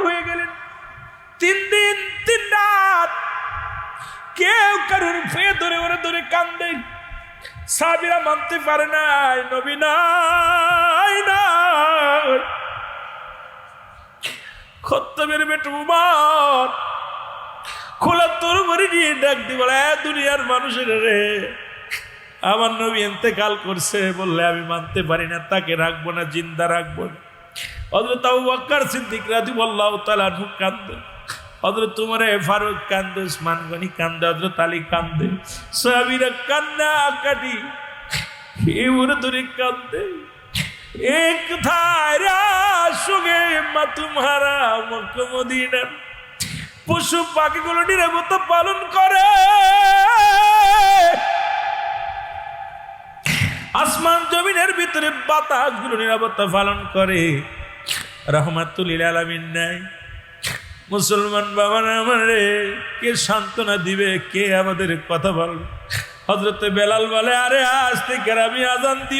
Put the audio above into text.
হয়ে গেলেন। 3 দিন 3 রাত কেউ কারুর পেয়ে ধরে ওরে ধরে কান্দে। সাহাবীরা মানতে পারে নাই, নবী নাই নাই। খত্তাবের বেটা উমর খোলা তরবারি নিয়ে ডাক দি বলে, দুনিয়ার মানুষের রে, আমার নবী ইন্তেকাল করছে বললে আমি মানতে পারি না, তাকে রাখবো না, জিন্দা রাখবো না। হযরত আবু বকর সিদ্দিক রাদিয়াল্লাহু তাআলা আনহু কান্দে, হযরত উমর ফারুক কান্দে, উসমান গনি কান্দে, হযরত আলী কান্দে, সাহাবীরা কান্না কাটি ওরে ধরে কান্দে। এক ধারা সঙ্গে মা তোমারা মক্কা মদিনার পশু পাখিগুলো নিরাপত্তা পালন করে, আসমান জমিনের ভিতরে বাতাসগুলো নিরাপত্তা পালন করে। রাহমাতুল লিল আলামিন নাই। মুসলমান বাবারা আমারে কে সান্ত্বনা দিবে, কে আমাদের কথা বলবে? হযরত বেলাল বলে, আরে আজ থেকে আমি আযান দিব।